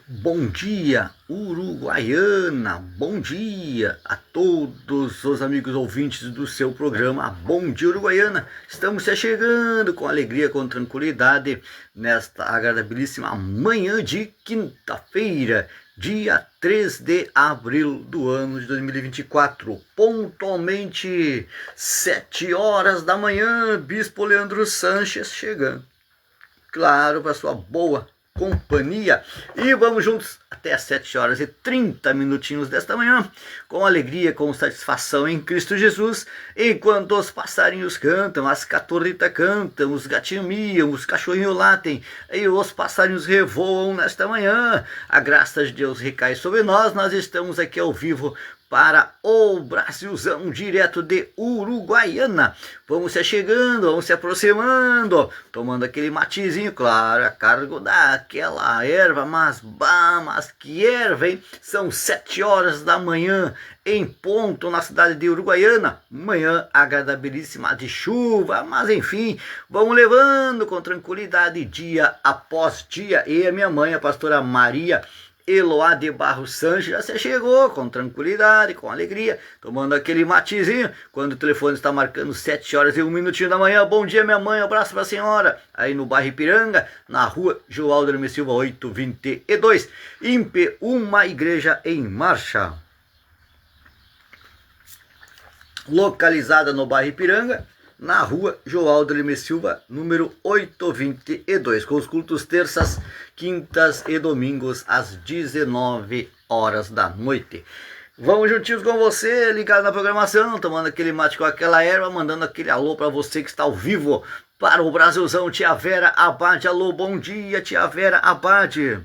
Bom dia, Uruguaiana! Bom dia a todos os amigos ouvintes do seu programa Bom Dia Uruguaiana. Estamos se chegando com alegria, com tranquilidade, nesta agradabilíssima manhã de quinta-feira, dia 3 de abril do ano de 2024. Pontualmente 7 horas da manhã, Bispo Leandro Sanches chegando. Claro, para sua boa companhia, e vamos juntos até às 7 horas e 30 minutinhos desta manhã, com alegria, com satisfação em Cristo Jesus, enquanto os passarinhos cantam, as catorritas cantam, os gatinhos miam, os cachorrinhos latem, e os passarinhos revoam nesta manhã. A graça de Deus recai sobre nós. Nós estamos aqui ao vivo para o Brasilzão, direto de Uruguaiana. Vamos se chegando, vamos se aproximando, tomando aquele matezinho, claro, a cargo daquela erva, mas que erva, hein? São 7 horas da manhã, em ponto, na cidade de Uruguaiana. Manhã agradabilíssima de chuva, mas enfim, vamos levando com tranquilidade, dia após dia. E a minha mãe, a pastora Maria Eloá de Barros Sanches, já se chegou com tranquilidade, com alegria, tomando aquele matezinho, quando o telefone está marcando 7 horas e 1 minutinho da manhã. Bom dia, minha mãe, um abraço para a senhora, aí no bairro Ipiranga, na rua João Hermes Silva 822, IMPE, uma igreja em marcha. Localizada no bairro Ipiranga, na rua Joaldo Lima Silva, número 822, com os cultos terças, quintas e domingos às 19 horas da noite. Vamos juntinhos com você, ligado na programação, tomando aquele mate com aquela erva, mandando aquele alô para você que está ao vivo para o Brasilzão. Tia Vera Abade, alô, bom dia, Tia Vera Abade.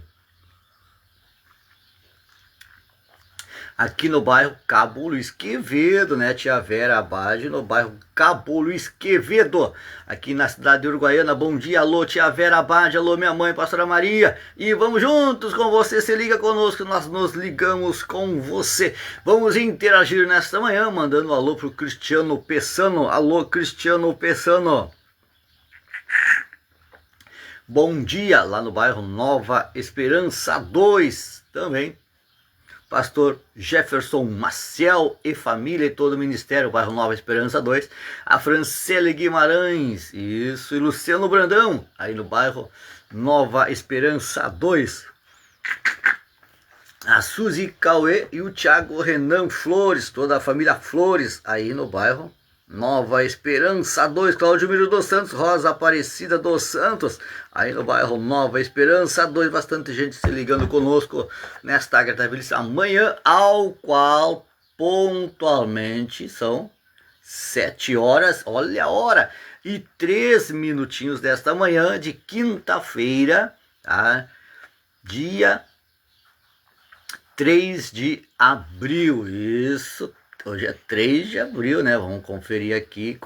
Aqui no bairro Cabo Luiz Quevedo, né, Tia Vera Abade, no bairro Cabo Luiz Quevedo, aqui na cidade de Uruguaiana. Bom dia, alô, Tia Vera Abade, alô, minha mãe, pastora Maria, e vamos juntos com você, se liga conosco, nós nos ligamos com você. Vamos interagir nesta manhã, mandando um alô pro Cristiano Pessano, alô, Cristiano Pessano. Bom dia, lá no bairro Nova Esperança 2, também. Pastor Jefferson Maciel e família e todo o ministério, bairro Nova Esperança 2, a Franciele Guimarães, isso, e Luciano Brandão, aí no bairro Nova Esperança 2, a Suzy Cauê e o Thiago Renan Flores, toda a família Flores, aí no bairro Nova Esperança 2, Cláudio Miro dos Santos, Rosa Aparecida dos Santos, aí no bairro Nova Esperança 2, bastante gente se ligando conosco nesta agradabilíssima manhã, ao qual pontualmente são 7 horas, olha a hora, e 3 minutinhos desta manhã de quinta-feira, tá? Dia 3 de abril, isso. Hoje é 3 de abril, né? Vamos conferir aqui,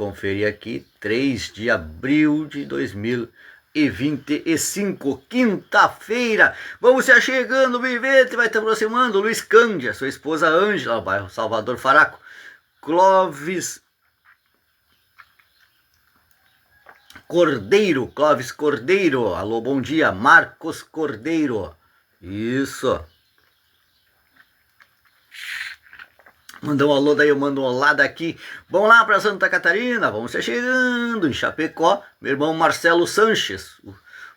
3 de abril de 2025, quinta-feira. Vamos se chegando, vivente, vai te aproximando. Luiz Cândia, sua esposa Ângela, bairro Salvador Faraco. Clóvis Cordeiro, alô, bom dia. Marcos Cordeiro, isso. Mandou um alô daí, eu mando um olá daqui. Vamos lá para Santa Catarina, vamos chegando em Chapecó. Meu irmão Marcelo Sanches,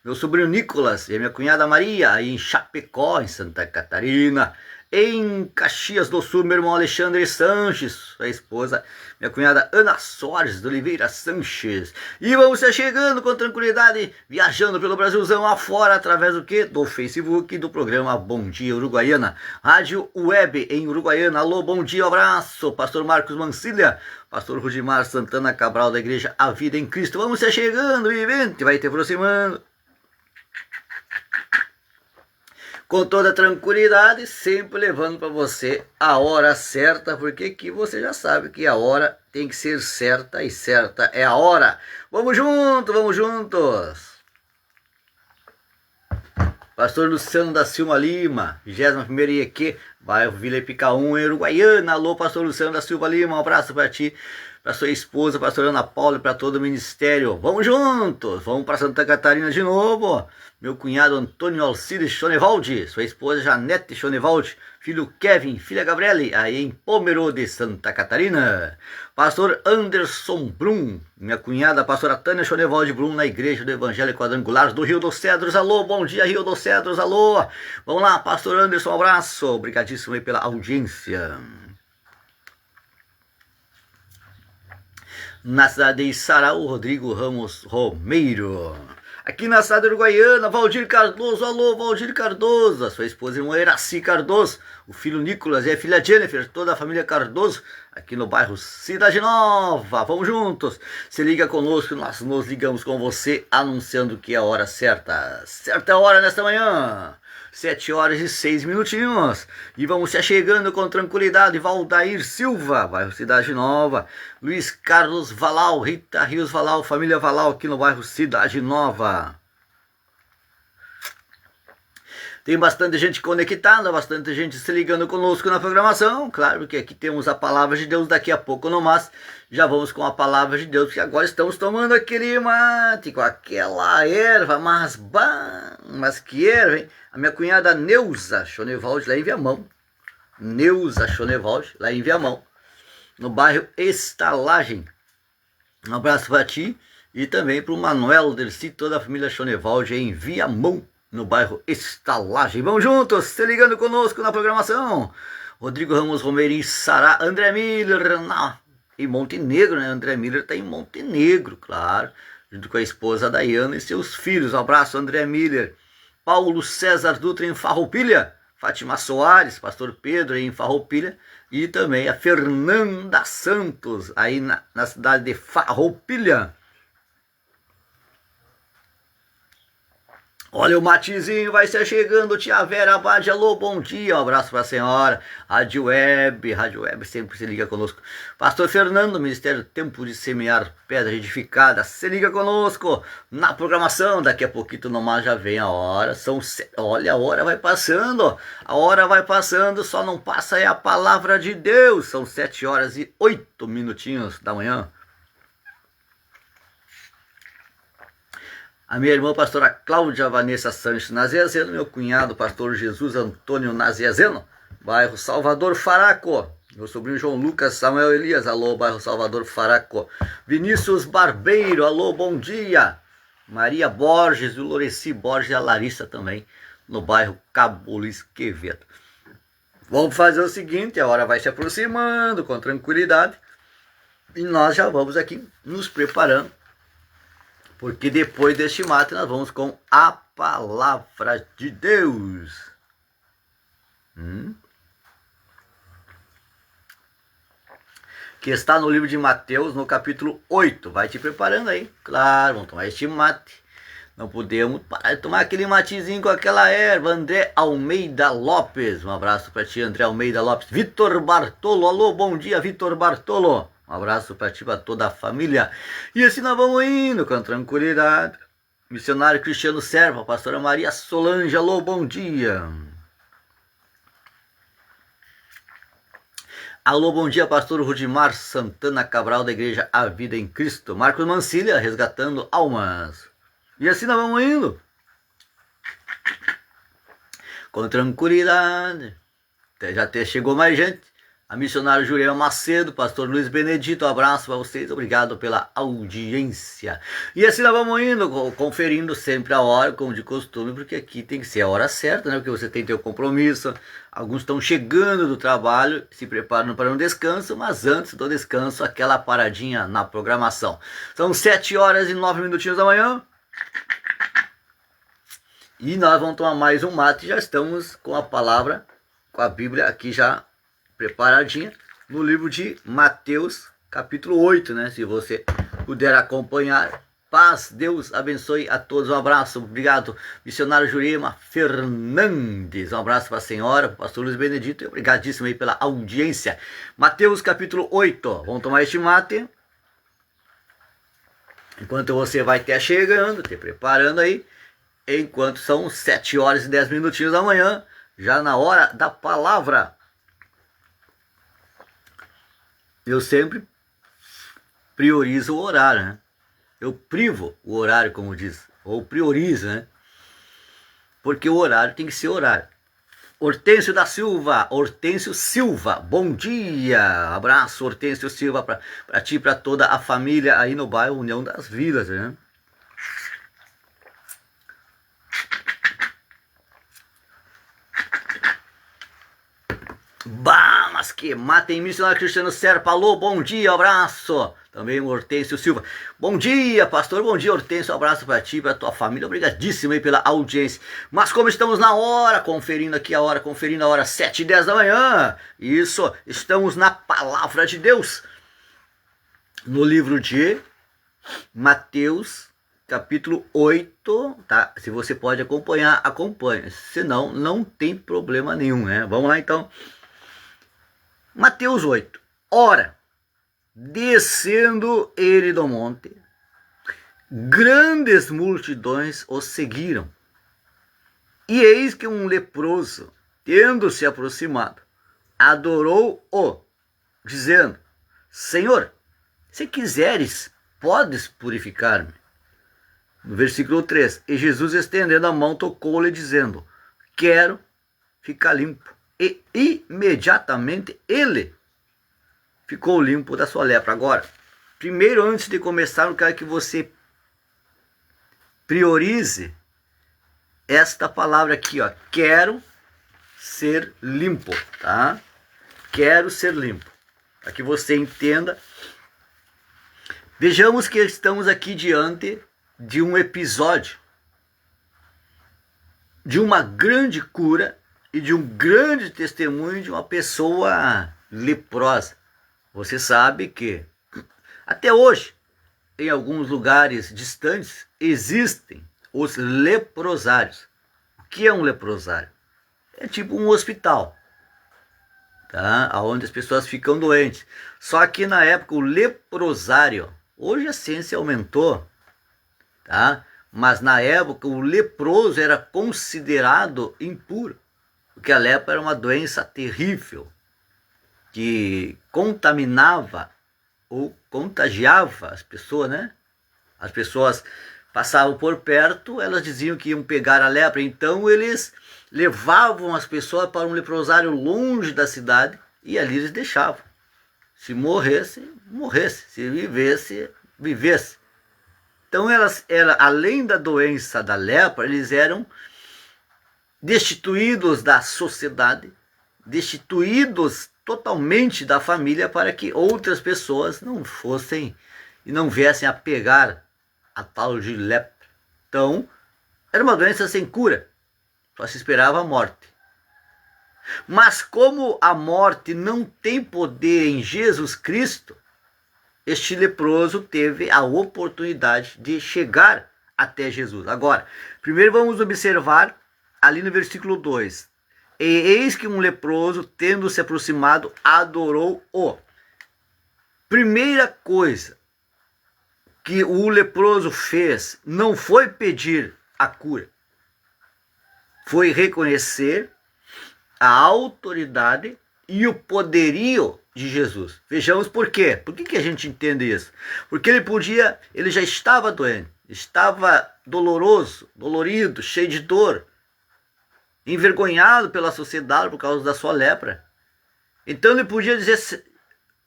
meu sobrinho Nicolas e a minha cunhada Maria, aí em Chapecó, em Santa Catarina. Em Caxias do Sul, meu irmão Alexandre Sanches, a esposa, minha cunhada Ana Soares de Oliveira Sanches. E vamos chegando com tranquilidade, viajando pelo Brasilzão afora, através do quê? Do Facebook, do programa Bom Dia Uruguaiana, Rádio Web em Uruguaiana. Alô, bom dia, abraço, pastor Marcos Mancilha, pastor Rudimar Santana Cabral da igreja A Vida em Cristo. Vamos chegando, vivente, vai te aproximando com toda tranquilidade, sempre levando para você a hora certa, porque aqui você já sabe que a hora tem que ser certa, e certa é a hora. Vamos juntos, vamos juntos. Pastor Luciano da Silva Lima, 21ª IEQ, bairro Vila Ipicaú, em Uruguaiana. Alô, pastor Luciano da Silva Lima, um abraço para ti. para sua esposa, pastora Ana Paula, e para todo o ministério. Vamos juntos, vamos para Santa Catarina de novo. Meu cunhado Antônio Alcides Schonevaldi, sua esposa Janete Schonevaldi, filho Kevin, filha Gabriele, aí em Pomerode, Santa Catarina. Pastor Anderson Brum, minha cunhada, pastora Tânia Schonevaldi Brum, na Igreja do Evangelho Quadrangulares do Rio dos Cedros. Alô, bom dia, Rio dos Cedros, alô. Vamos lá, pastor Anderson, um abraço. Obrigadíssimo aí pela audiência. Na cidade de Sará, o Rodrigo Ramos Romeiro. Aqui na cidade uruguaiana, Valdir Cardoso, alô, Valdir Cardoso, a sua esposa irmã Iraci Cardoso, o filho Nicolas e a filha Jennifer, toda a família Cardoso, aqui no bairro Cidade Nova. Vamos juntos, se liga conosco, nós nos ligamos com você, anunciando que é a hora certa. Certa hora nesta manhã, 7 horas e 6 minutinhos. E vamos se chegando com tranquilidade. Valdair Silva, bairro Cidade Nova. Luiz Carlos Valau, Rita Rios Valau, família Valau, aqui no bairro Cidade Nova. Tem bastante gente conectada, bastante gente se ligando conosco na programação. Claro que aqui temos a palavra de Deus daqui a pouco no mas. Já vamos com a palavra de Deus, porque agora estamos tomando aquele mate com aquela erva, mas que erva, hein? A minha cunhada Neuza Schonevaldi, lá em Viamão. Neuza Schonevaldi, lá em Viamão, no bairro Estalagem. Um abraço para ti e também para o Manuel Dercy, toda a família Schonevaldi em Viamão, no bairro Estalagem. Vamos juntos, se ligando conosco na programação. Rodrigo Ramos Romeiro em Sará, André Miller em Montenegro, né? André Miller está em Montenegro, claro, junto com a esposa Dayana e seus filhos. Um abraço, André Miller. Paulo César Dutra em Farroupilha, Fátima Soares, pastor Pedro em Farroupilha, e também a Fernanda Santos, aí na cidade de Farroupilha. Olha, o matezinho vai ser chegando, tia Vera Abade, alô, bom dia, um abraço para a senhora. Rádio Web sempre se liga conosco. Pastor Fernando, Ministério Tempo de Semear Pedra Edificada, se liga conosco na programação. Daqui a pouquinho no mais já vem a hora. Olha, a hora vai passando, só não passa é a palavra de Deus. São 7 horas e 8 minutinhos da manhã. A minha irmã, pastora Cláudia Vanessa Sanches Naziazeno, meu cunhado, pastor Jesus Antônio Naziazeno, bairro Salvador Faraco. Meu sobrinho João Lucas Samuel Elias, alô, bairro Salvador Faraco. Vinícius Barbeiro, alô, bom dia. Maria Borges, o Loreci Borges e a Larissa também, no bairro Cabo Luiz Quevedo. Vamos fazer o seguinte, a hora vai se aproximando com tranquilidade e nós já vamos aqui nos preparando, porque depois deste mate nós vamos com a palavra de Deus. Que está no livro de Mateus, no capítulo 8. Vai te preparando aí. Claro, vamos tomar este mate. Não podemos parar de tomar aquele matezinho com aquela erva. André Almeida Lopes. Um abraço para ti, André Almeida Lopes. Vitor Bartolo. Alô, bom dia, Vitor Bartolo. Um abraço para ti, para toda a família. E assim nós vamos indo com tranquilidade. Missionário Cristiano Serva, pastora Maria Solange, alô, bom dia. Alô, bom dia, pastor Rudimar Santana Cabral, da Igreja A Vida em Cristo. Marcos Mancilha, resgatando almas. E assim nós vamos indo. Com tranquilidade. Até chegou mais gente. A missionária Jurema Macedo, pastor Luiz Benedito, um abraço para vocês, obrigado pela audiência. E assim nós vamos indo, conferindo sempre a hora, como de costume, porque aqui tem que ser a hora certa, né? Porque você tem teu compromisso, alguns estão chegando do trabalho, se preparando para um descanso, mas antes do descanso, aquela paradinha na programação. São 7 horas e 9 minutinhos da manhã. E nós vamos tomar mais um mate, já estamos com a palavra, com a Bíblia aqui já preparadinha, no livro de Mateus, capítulo 8, né? Se você puder acompanhar. Paz, Deus abençoe a todos. Um abraço, obrigado, missionário Jurema Fernandes. Um abraço para a senhora, para o pastor Luiz Benedito, e obrigadíssimo aí pela audiência. Mateus, capítulo 8. Vamos tomar este mate. Enquanto você vai te chegando, te preparando aí. Enquanto são 7 horas e 10 minutinhos da manhã, já na hora da palavra. Eu sempre priorizo o horário, né? Eu privo o horário, como diz, ou priorizo, né? Porque o horário tem que ser horário. Hortêncio da Silva, Hortêncio Silva, bom dia, abraço Hortêncio Silva para ti e para toda a família aí no bairro União das Vilas, né? Bah, mas que matem missionário Cristiano Serpa, alô, bom dia, abraço. Também o Hortêncio Silva. Bom dia, pastor. Bom dia, Hortêncio. Um abraço para ti e para tua família. Obrigadíssimo aí pela audiência. Mas como estamos na hora, conferindo a hora 7h10 da manhã. Isso, estamos na palavra de Deus. No livro de Mateus, capítulo 8, tá? Se você pode acompanhar, acompanhe. Senão, não tem problema nenhum, né? Vamos lá, então. Mateus 8. Ora, descendo ele do monte, grandes multidões o seguiram. E eis que um leproso, tendo se aproximado, adorou-o, dizendo: Senhor, se quiseres, podes purificar-me. No versículo 3, e Jesus, estendendo a mão, tocou-lhe, dizendo: quero ficar limpo. E imediatamente ele ficou limpo da sua lepra. Agora, primeiro, antes de começar, eu quero que você priorize esta palavra aqui, ó. Quero ser limpo, tá? Quero ser limpo. Para que você entenda. Vejamos que estamos aqui diante de um episódio de uma grande cura e de um grande testemunho de uma pessoa leprosa. Você sabe que até hoje, em alguns lugares distantes, existem os leprosários. O que é um leprosário? É tipo um hospital, tá? Onde as pessoas ficam doentes. Só que na época o leprosário, hoje a ciência aumentou, tá? Mas na época o leproso era considerado impuro, porque a lepra era uma doença terrível, que contaminava ou contagiava as pessoas, né? As pessoas passavam por perto, elas diziam que iam pegar a lepra, então eles levavam as pessoas para um leprosário longe da cidade e ali eles deixavam. Se morresse, morresse. Se vivesse, vivesse. Então além da doença da lepra, eles eram destituídos da sociedade, destituídos totalmente da família, para que outras pessoas não fossem e não viessem a pegar a tal de lepra. Então, era uma doença sem cura, só se esperava a morte. Mas como a morte não tem poder em Jesus Cristo, este leproso teve a oportunidade de chegar até Jesus. Agora, primeiro vamos observar ali no versículo 2. E eis que um leproso, tendo se aproximado, adorou-o. Primeira coisa que o leproso fez não foi pedir a cura, foi reconhecer a autoridade e o poderio de Jesus. Vejamos por quê. Por que a gente entende isso? Porque ele já estava doente, estava dolorido, cheio de dor, envergonhado pela sociedade por causa da sua lepra. Então ele podia dizer: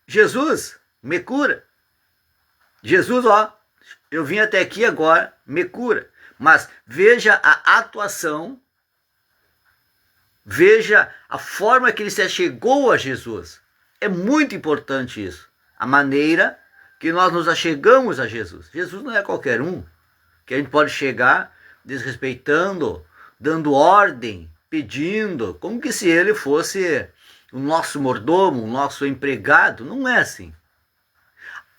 Jesus, me cura. Jesus, ó, eu vim até aqui agora, me cura. Mas veja a atuação, veja a forma que ele se achegou a Jesus. É muito importante isso. A maneira que nós nos achegamos a Jesus. Jesus não é qualquer um que a gente pode chegar desrespeitando, dando ordem, pedindo, como que se ele fosse o nosso mordomo, o nosso empregado. Não é assim.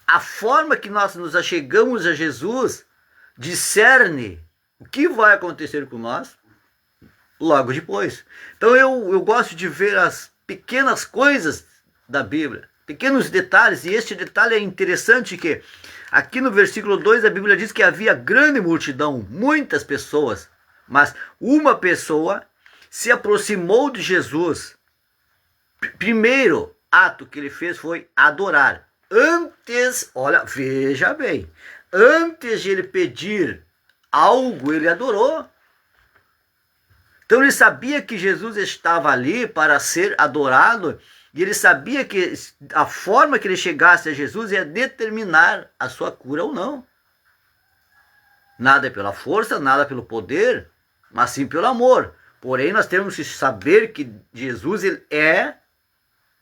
A forma que nós nos achegamos a Jesus discerne o que vai acontecer com nós logo depois. Então eu gosto de ver as pequenas coisas da Bíblia, pequenos detalhes, e este detalhe é interessante, que aqui no versículo 2 a Bíblia diz que havia grande multidão, muitas pessoas, mas uma pessoa se aproximou de Jesus. Primeiro ato que ele fez foi adorar. antes, olha, veja bem, antes de ele pedir algo, ele adorou. Então ele sabia que Jesus estava ali para ser adorado, e ele sabia que a forma que ele chegasse a Jesus ia determinar a sua cura ou não. Nada é pela força, nada pelo poder, mas sim pelo amor. Porém, nós temos que saber que Jesus ele é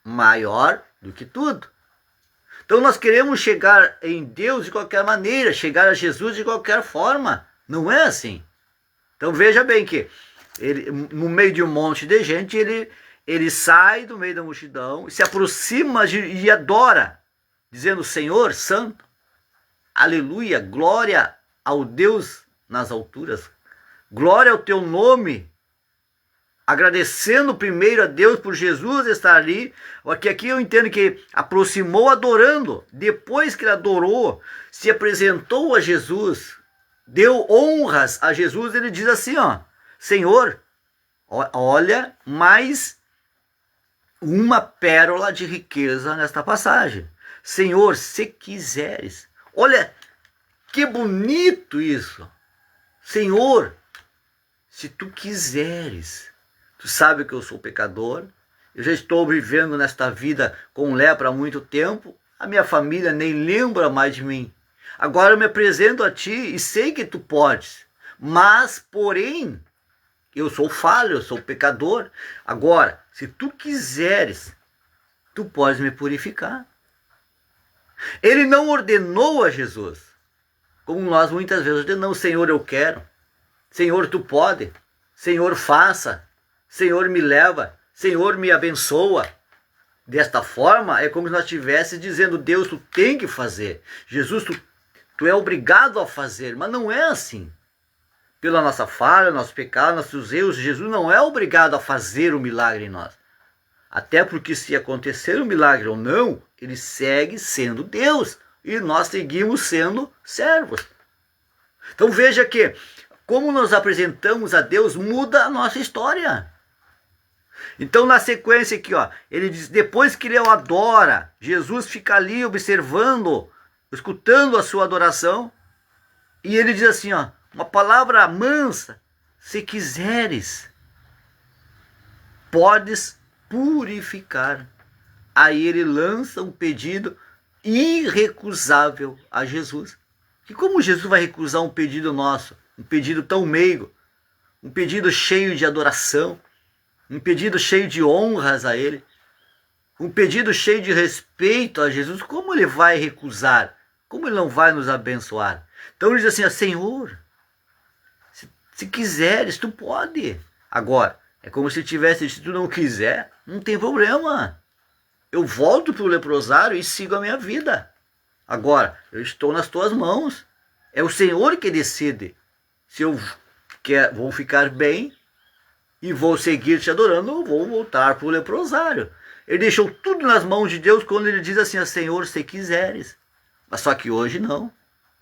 maior do que tudo. Então nós queremos chegar em Deus de qualquer maneira, chegar a Jesus de qualquer forma. Não é assim. Então veja bem que ele, no meio de um monte de gente, ele sai do meio da multidão, se aproxima e adora, dizendo: Senhor Santo, aleluia, glória ao Deus nas alturas, glória ao teu nome, agradecendo primeiro a Deus por Jesus estar ali. Aqui eu entendo que aproximou adorando, depois que ele adorou, se apresentou a Jesus, deu honras a Jesus, ele diz assim, ó: Senhor, olha, mais uma pérola de riqueza nesta passagem. Senhor, se quiseres. Olha, que bonito isso. Senhor, se tu quiseres. Tu sabe que eu sou pecador. Eu já estou vivendo nesta vida com lepra há muito tempo. A minha família nem lembra mais de mim. Agora eu me apresento a ti e sei que tu podes. Mas, porém, eu sou falho, eu sou pecador. Agora, se tu quiseres, tu podes me purificar. Ele não ordenou a Jesus, como nós muitas vezes ordenamos: Senhor, eu quero. Senhor, tu pode. Senhor, faça. Senhor, me leva. Senhor, me abençoa. Desta forma, é como se nós estivéssemos dizendo: Deus, tu tem que fazer. Jesus, tu é obrigado a fazer. Mas não é assim. Pela nossa falha, nosso pecado, nossos erros, Jesus não é obrigado a fazer o milagre em nós. Até porque se acontecer o milagre ou não, ele segue sendo Deus. E nós seguimos sendo servos. Então veja que, como nós apresentamos a Deus, muda a nossa história. Então na sequência aqui, ó, ele diz, depois que ele o adora, Jesus fica ali observando, escutando a sua adoração. E ele diz assim, ó, uma palavra mansa: se quiseres, podes purificar. Aí ele lança um pedido irrecusável a Jesus. E como Jesus vai recusar um pedido nosso? Um pedido tão meigo, um pedido cheio de adoração, um pedido cheio de honras a ele, um pedido cheio de respeito a Jesus. Como ele vai recusar? Como ele não vai nos abençoar? Então ele diz assim, Senhor, se quiseres, tu pode. Agora, é como se tivesse, se tu não quiser, não tem problema. Eu volto para o leprosário e sigo a minha vida. Agora, eu estou nas tuas mãos. É o Senhor que decide se eu vou ficar bem e vou seguir te adorando ou vou voltar para o leprosário. Ele deixou tudo nas mãos de Deus quando ele diz assim, Senhor, se quiseres. Mas só que hoje não.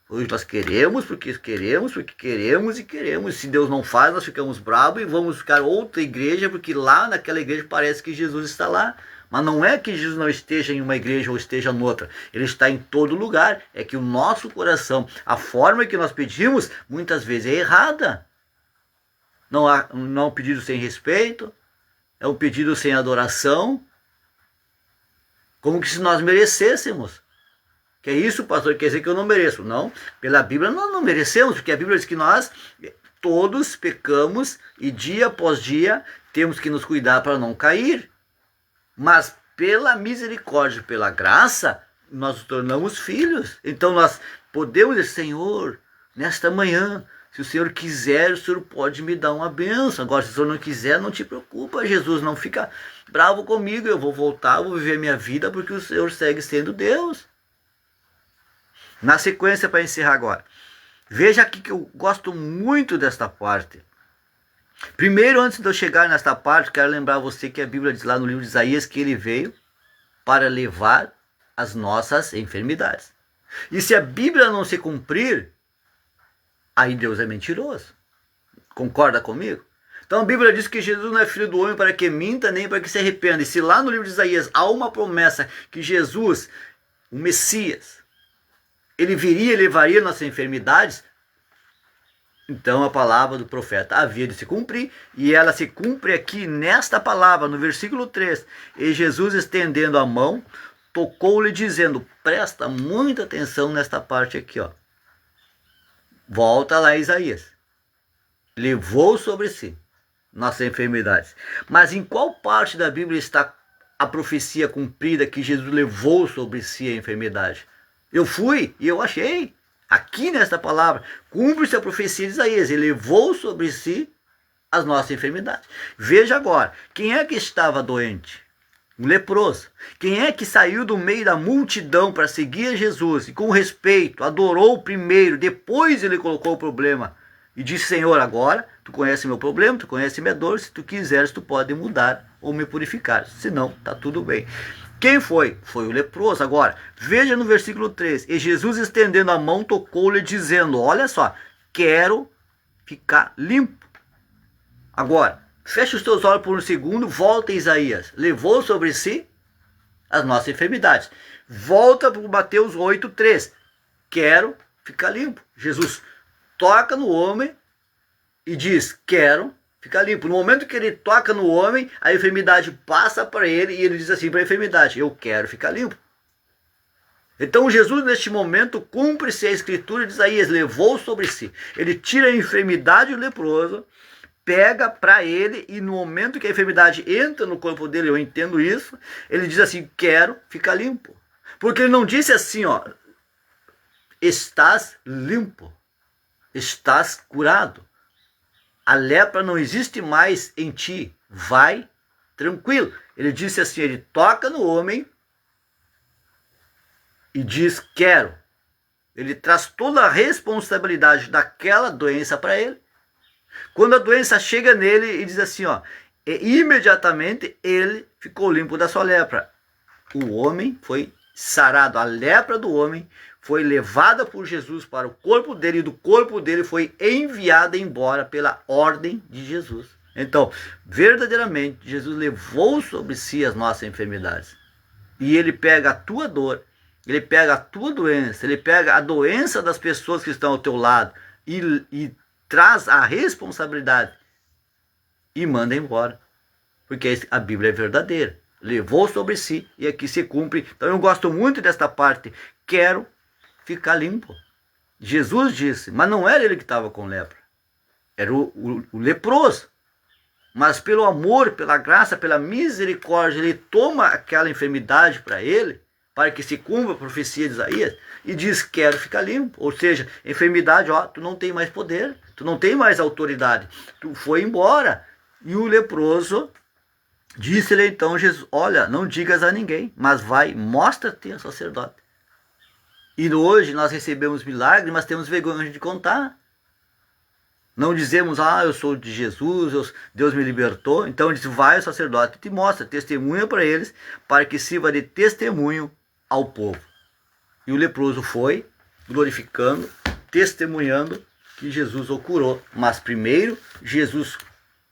Hoje nós queremos, porque queremos e queremos. Se Deus não faz, nós ficamos bravos e vamos ficar outra igreja, porque lá naquela igreja parece que Jesus está lá. Mas não é que Jesus não esteja em uma igreja ou esteja noutra. Ele está em todo lugar. É que o nosso coração, a forma que nós pedimos, muitas vezes é errada. Não é um pedido sem respeito, é um pedido sem adoração, como que se nós merecêssemos. Que é isso, pastor? Quer dizer que eu não mereço? Não, pela Bíblia nós não merecemos, porque a Bíblia diz que nós todos pecamos e dia após dia temos que nos cuidar para não cair. Mas pela misericórdia, pela graça, nós nos tornamos filhos. Então nós podemos dizer, Senhor, nesta manhã, se o Senhor quiser, o Senhor pode me dar uma bênção. Agora, se o Senhor não quiser, não te preocupa, Jesus, não fica bravo comigo. Eu vou voltar, vou viver minha vida, porque o Senhor segue sendo Deus. Na sequência, para encerrar agora, veja aqui que eu gosto muito desta parte. Primeiro, antes de eu chegar nesta parte, quero lembrar você que a Bíblia diz lá no livro de Isaías que ele veio para levar as nossas enfermidades. E se a Bíblia não se cumprir, aí Deus é mentiroso. Concorda comigo? Então a Bíblia diz que Jesus não é filho do homem para que minta, nem para que se arrependa. E se lá no livro de Isaías há uma promessa que Jesus o Messias. Ele viria e levaria nossas enfermidades. Então a palavra do profeta havia de se cumprir, e ela se cumpre aqui nesta palavra, no versículo 3. E Jesus, estendendo a mão, tocou-lhe, dizendo, presta muita atenção nesta parte aqui, ó. Volta lá, Isaías. Levou sobre si nossas enfermidades. Mas em qual parte da Bíblia está a profecia cumprida que Jesus levou sobre si a enfermidade? Eu fui e eu achei. Aqui nesta palavra, cumpre-se a profecia de Isaías. Ele levou sobre si as nossas enfermidades. Veja agora, quem é que estava doente? Um leproso. Quem é que saiu do meio da multidão para seguir a Jesus e com respeito adorou primeiro, depois ele colocou o problema e disse, Senhor, agora tu conheces meu problema, tu conheces minha dor, se tu quiseres tu pode mudar ou me purificar, senão está tudo bem. Quem foi? Foi o leproso. Agora, veja no versículo 3. E Jesus, estendendo a mão, tocou-lhe, dizendo, olha só, quero ficar limpo. Agora, fecha os teus olhos por um segundo, volta a Isaías. Levou sobre si as nossas enfermidades. Volta para Mateus 8:3. Quero ficar limpo. Jesus toca no homem e diz, quero ficar limpo. No momento que ele toca no homem, a enfermidade passa para ele e ele diz assim para a enfermidade, eu quero ficar limpo. Então Jesus neste momento cumpre-se a escritura de Isaías, levou sobre si. Ele tira a enfermidade do leproso, pega para ele e no momento que a enfermidade entra no corpo dele, eu entendo isso, ele diz assim, quero ficar limpo. Porque ele não disse assim, ó, estás limpo, estás curado. A lepra não existe mais em ti, vai tranquilo. Ele disse assim, ele toca no homem e diz, quero. Ele traz toda a responsabilidade daquela doença para ele. Quando a doença chega nele e diz assim, ó, e imediatamente ele ficou limpo da sua lepra. O homem foi sarado, a lepra do homem foi levada por Jesus para o corpo dele e do corpo dele foi enviada embora pela ordem de Jesus. Então, verdadeiramente, Jesus levou sobre si as nossas enfermidades. E ele pega a tua dor, ele pega a tua doença, ele pega a doença das pessoas que estão ao teu lado e traz a responsabilidade e manda embora. Porque a Bíblia é verdadeira. Levou sobre si e aqui se cumpre. Então eu gosto muito desta parte. Quero ficar limpo. Jesus disse, mas não era ele que estava com lepra. Era o leproso. Mas pelo amor, pela graça, pela misericórdia, ele toma aquela enfermidade para ele, para que se cumpra a profecia de Isaías, e diz, quero ficar limpo. Ou seja, enfermidade, ó, tu não tem mais poder, tu não tem mais autoridade, tu foi embora. E o leproso disse-lhe então Jesus, olha, não digas a ninguém, mas vai, mostra-te ao sacerdote. E hoje nós recebemos milagres, mas temos vergonha de contar. Não dizemos, eu sou de Jesus, Deus me libertou. Então ele disse, vai ao sacerdote e te mostra, testemunha para eles, para que sirva de testemunho ao povo. E o leproso foi, glorificando, testemunhando que Jesus o curou. Mas primeiro, Jesus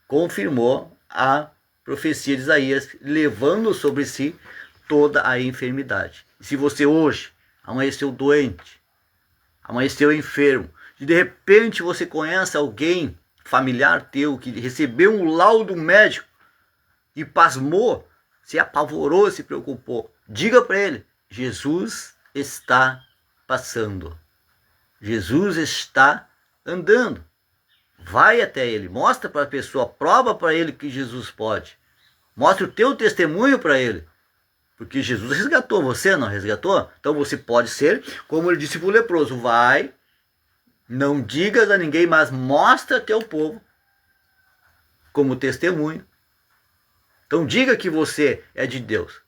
confirmou a profecia de Isaías, levando sobre si toda a enfermidade. E se você hoje amanheceu doente, amanheceu enfermo, e de repente você conhece alguém, familiar teu, que recebeu um laudo médico e pasmou, se apavorou, se preocupou, diga para ele, Jesus está passando, Jesus está andando. Vai até ele, mostra para a pessoa, prova para ele que Jesus pode, mostra o teu testemunho para ele. Porque Jesus resgatou, você não resgatou? Então você pode ser, como ele disse para o leproso, vai, não digas a ninguém, mas mostra teu povo como testemunho. Então diga que você é de Deus.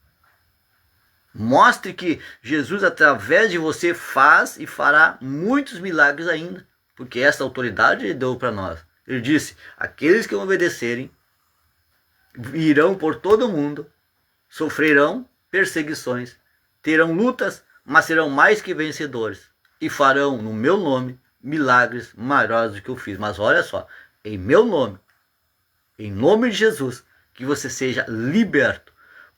Mostre que Jesus, através de você, faz e fará muitos milagres ainda. Porque essa autoridade ele deu para nós. Ele disse, aqueles que obedecerem, irão por todo o mundo, sofrerão perseguições, terão lutas, mas serão mais que vencedores e farão no meu nome milagres maiores do que eu fiz. Mas olha só, em meu nome, em nome de Jesus, que você seja liberto,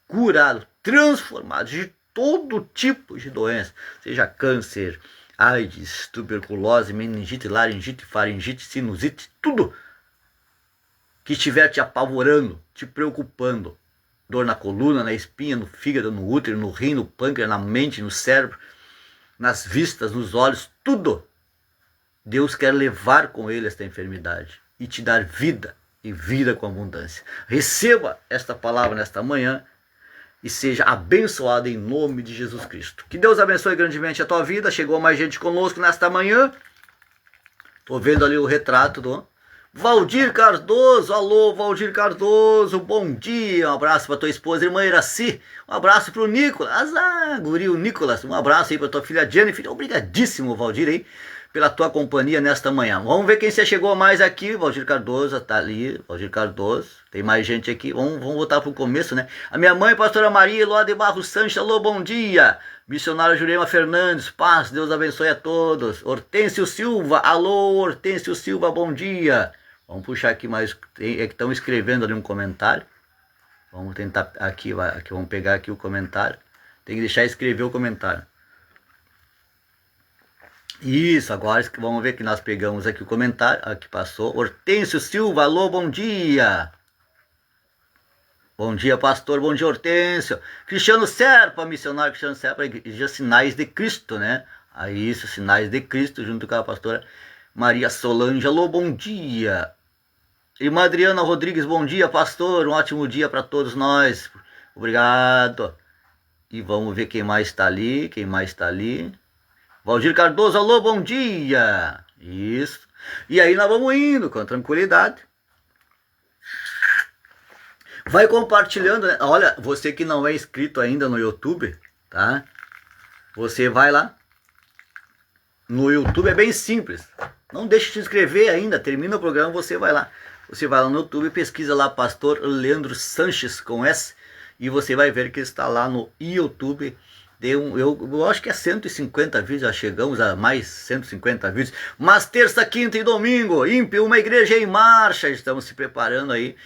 curado, transformado de todo tipo de doença, seja câncer, AIDS, tuberculose, meningite, laringite, faringite, sinusite, tudo que estiver te apavorando, te preocupando, dor na coluna, na espinha, no fígado, no útero, no rim, no pâncreas, na mente, no cérebro, nas vistas, nos olhos, tudo. Deus quer levar com ele esta enfermidade e te dar vida e vida com abundância. Receba esta palavra nesta manhã e seja abençoado em nome de Jesus Cristo. Que Deus abençoe grandemente a tua vida. Chegou mais gente conosco nesta manhã. Estou vendo ali o retrato do Valdir Cardoso. Alô, Valdir Cardoso, bom dia. Um abraço para tua esposa, irmã Iraci. Um abraço para o Nicolas. Guri, o Nicolas. Um abraço aí para tua filha Jennifer. Obrigadíssimo, Valdir, aí, pela tua companhia nesta manhã. Vamos ver quem se chegou mais aqui. Valdir Cardoso, tá ali. Valdir Cardoso. Tem mais gente aqui. Vamos voltar para o começo, né? A minha mãe, pastora Maria Eloá de Barros Sanches. Alô, bom dia. Missionário Jurema Fernandes. Paz, Deus abençoe a todos. Hortêncio Silva. Alô, Hortêncio Silva, bom dia. Vamos puxar aqui mais. É que estão escrevendo ali um comentário. Vamos tentar aqui, vamos pegar aqui o comentário. Tem que deixar escrever o comentário. Isso, agora vamos ver que nós pegamos aqui o comentário. Aqui passou. Hortêncio Silva, alô, bom dia. Bom dia, pastor. Bom dia, Hortêncio. Cristiano Serpa, missionário Cristiano Serpa, Igreja Sinais de Cristo, né? Aí, isso, Sinais de Cristo, junto com a pastora Maria Solange. Alô, bom dia. Irmã Adriana Rodrigues, bom dia, pastor. Um ótimo dia para todos nós. Obrigado. E vamos ver quem mais está ali. Quem mais está ali? Valdir Cardoso, alô, bom dia. Isso. E aí nós vamos indo com tranquilidade. Vai compartilhando, né? Olha, você que não é inscrito ainda no YouTube, tá? Você vai lá. No YouTube é bem simples. Não deixe de se inscrever ainda. Termina o programa, você vai lá. Você vai lá no YouTube, pesquisa lá Pastor Leandro Sanches com S. E você vai ver que está lá no YouTube. Eu acho que é 150 vídeos, já chegamos a mais 150 vídeos. Mas terça, quinta e domingo, ímpio, uma igreja em marcha. Estamos se preparando aí.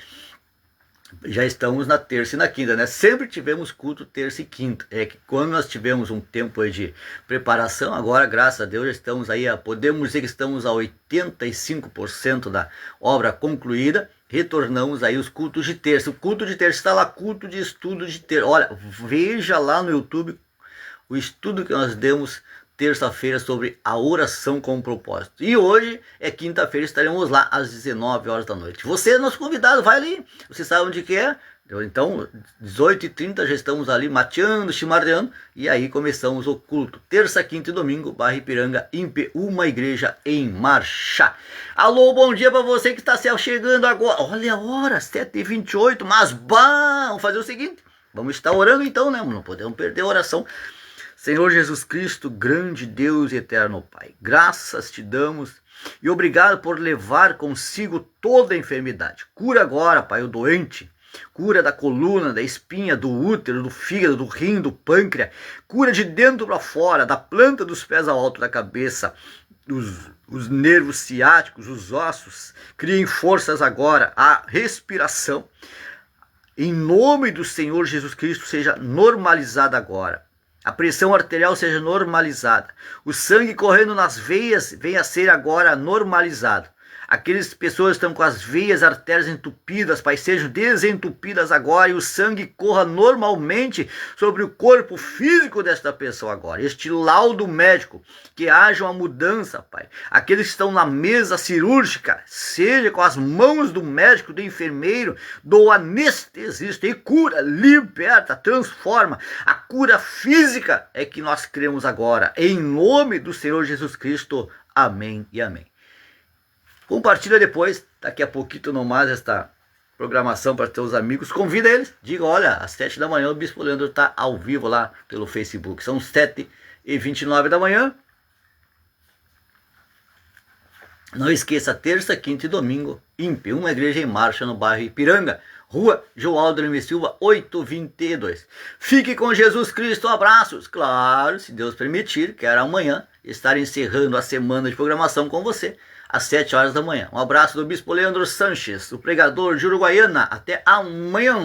Já estamos na terça e na quinta, né? Sempre tivemos culto terça e quinta. É que quando nós tivemos um tempo aí de preparação, agora, graças a Deus, já estamos aí, podemos dizer que estamos a 85% da obra concluída. Retornamos aí os cultos de terça. O culto de terça está lá, culto de estudo de terça. Olha, veja lá no YouTube o estudo que nós demos terça-feira sobre a oração com propósito. E hoje é quinta-feira, estaremos lá às 19 horas da noite. Você é nosso convidado, vai ali. Você sabe onde que é? Então, 18h30 já estamos ali mateando, chimarreando. E aí começamos o culto. Terça, quinta e domingo, Barra Ipiranga, IMPE, uma igreja em marcha. Alô, bom dia para você que está chegando agora. Olha a hora, 7h28. Mas vamos fazer o seguinte. Vamos estar orando então, né? Não podemos perder a oração. Senhor Jesus Cristo, grande Deus e eterno Pai, graças te damos e obrigado por levar consigo toda a enfermidade. Cura agora, Pai, o doente, cura da coluna, da espinha, do útero, do fígado, do rim, do pâncreas, cura de dentro para fora, da planta dos pés ao alto da cabeça, os nervos ciáticos, os ossos, criem forças agora, a respiração. Em nome do Senhor Jesus Cristo, seja normalizada agora. A pressão arterial seja normalizada. O sangue correndo nas veias venha a ser agora normalizado. Aquelas pessoas que estão com as veias, artérias entupidas, Pai, sejam desentupidas agora e o sangue corra normalmente sobre o corpo físico desta pessoa agora. Este laudo médico, que haja uma mudança, Pai. Aqueles que estão na mesa cirúrgica, seja com as mãos do médico, do enfermeiro, do anestesista, e cura, liberta, transforma. A cura física é que nós cremos agora. Em nome do Senhor Jesus Cristo. Amém e amém. Compartilha depois, daqui a pouquinho no mais, esta programação para teus amigos. Convida eles, diga, olha, às 7 da manhã o Bispo Leandro está ao vivo lá pelo Facebook. São 7h29 da manhã. Não esqueça, terça, quinta e domingo, IMPE, uma igreja em marcha no bairro Ipiranga, Rua João Lima Silva, 822. Fique com Jesus Cristo, abraços. Claro, se Deus permitir, quero amanhã estar encerrando a semana de programação com você, às 7 horas da manhã. Um abraço do Bispo Leandro Sanches, o pregador de Uruguaiana. Até amanhã.